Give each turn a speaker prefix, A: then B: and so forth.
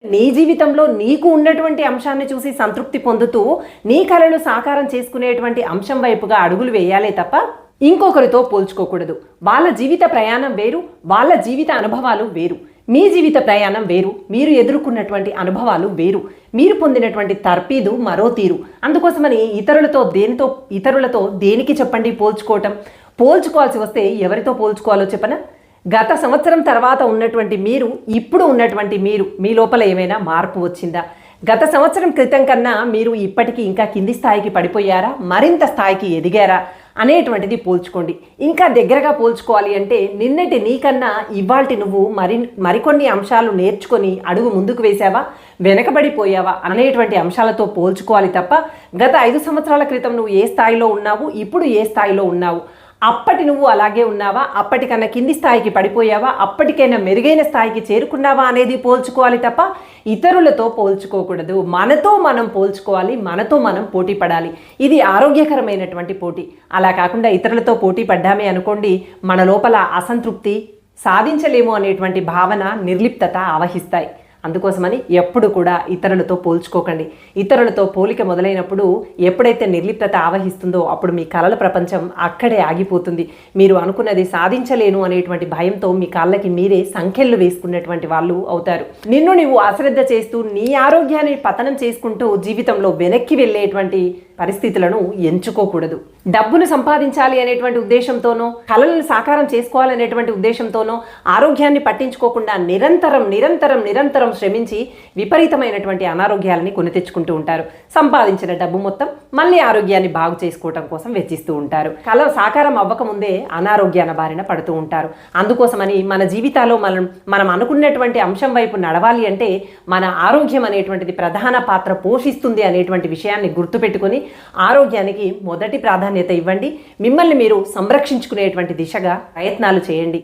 A: నీ జీవితంలో నీకు ఉన్నటువంటి అంశాన్ని చూసి సంతృప్తి పొందుతూ నీ కలలు సాకారం చేసుకునేటువంటి అంశం వైపుగా అడుగులు వేయాలే తప్ప ఇంకొకరితో పోల్చుకోకూడదు. వాళ్ళ జీవిత ప్రయాణం వేరు, వాళ్ళ జీవిత అనుభవాలు వేరు, మీ జీవిత ప్రయాణం వేరు, మీరు ఎదుర్కొన్నటువంటి అనుభవాలు వేరు, మీరు పొందినటువంటి తర్పీదు మరో తీరు. అందుకోసమని ఇతరులతో దేనికి చెప్పండి పోల్చుకోవటం. పోల్చుకోవాల్సి వస్తే ఎవరితో పోల్చుకోవాలో చెప్పనా? గత సంవత్సరం తర్వాత ఉన్నటువంటి మీరు, ఇప్పుడు ఉన్నటువంటి మీరు, మీ లోపల ఏమైనా మార్పు వచ్చిందా? గత సంవత్సరం క్రితం కన్నా మీరు ఇప్పటికీ ఇంకా కింది స్థాయికి పడిపోయారా, మరింత స్థాయికి ఎదిగారా అనేటువంటిది పోల్చుకోండి. ఇంకా దగ్గరగా పోల్చుకోవాలి అంటే నిన్నటి నీకన్నా ఇవాల్టి నువ్వు మరికొన్ని అంశాలు నేర్చుకొని అడుగు ముందుకు వేసావా, వెనకబడిపోయావా అనేటువంటి అంశాలతో పోల్చుకోవాలి తప్ప గత 5 సంవత్సరాల క్రితం నువ్వు ఏ స్థాయిలో ఉన్నావు, ఇప్పుడు ఏ స్థాయిలో ఉన్నావు, అప్పటి నువ్వు అలాగే ఉన్నావా, అప్పటికన్నా కింది స్థాయికి పడిపోయావా, అప్పటికైనా మెరుగైన స్థాయికి చేరుకున్నావా అనేది పోల్చుకోవాలి తప్ప ఇతరులతో పోల్చుకోకూడదు. మనతో మనం పోల్చుకోవాలి, మనతో మనం పోటీ పడాలి. ఇది ఆరోగ్యకరమైనటువంటి పోటీ. అలా కాకుండా ఇతరులతో పోటీ పడ్డామే అనుకోండి, మన లోపల అసంతృప్తి, సాధించలేము అనేటువంటి భావన, నిర్లిప్తత ఆవహిస్తాయి. అందుకోసమని ఎప్పుడు కూడా ఇతరులతో పోల్చుకోకండి. ఇతరులతో పోలిక మొదలైనప్పుడు ఎప్పుడైతే నిర్లిప్తత ఆవహిస్తుందో అప్పుడు మీ కలల ప్రపంచం అక్కడే ఆగిపోతుంది. మీరు అనుకున్నది సాధించలేను అనేటువంటి భయంతో మీ కాళ్ళకి మీరే సంఖ్యలు వేసుకున్నటువంటి వాళ్ళు అవుతారు. నిన్ను నీవు అశ్రద్ధ చేస్తూ నీ ఆరోగ్యాన్ని పతనం చేసుకుంటూ జీవితంలో వెనక్కి వెళ్ళేటువంటి పరిస్థితులను ఎంచుకోకూడదు. డబ్బును సంపాదించాలి అనేటువంటి ఉద్దేశంతోనో, కలలను సాకారం చేసుకోవాలనేటువంటి ఉద్దేశంతోనో ఆరోగ్యాన్ని పట్టించుకోకుండా నిరంతరం శ్రమించి విపరీతమైనటువంటి అనారోగ్యాలని కొని తెచ్చుకుంటూ ఉంటారు. సంపాదించిన డబ్బు మొత్తం మళ్ళీ ఆరోగ్యాన్ని బాగు చేసుకోవటం కోసం వెచ్చిస్తూ ఉంటారు. కళ సాకారం అవ్వకముందే అనారోగ్యాల బారిన పడుతూ ఉంటారు. అందుకోసమని మన జీవితాల్లో మనం అనుకున్నటువంటి అంశం వైపు నడవాలి అంటే మన ఆరోగ్యం అనేటువంటిది ప్రధాన పాత్ర పోషిస్తుంది అనేటువంటి విషయాన్ని గుర్తుపెట్టుకొని ఆరోగ్యానికి మొదటి ప్రాధాన్యత ఇవ్వండి. మిమ్మల్ని మీరు సంరక్షించుకునేటువంటి దిశగా ప్రయత్నాలు చేయండి.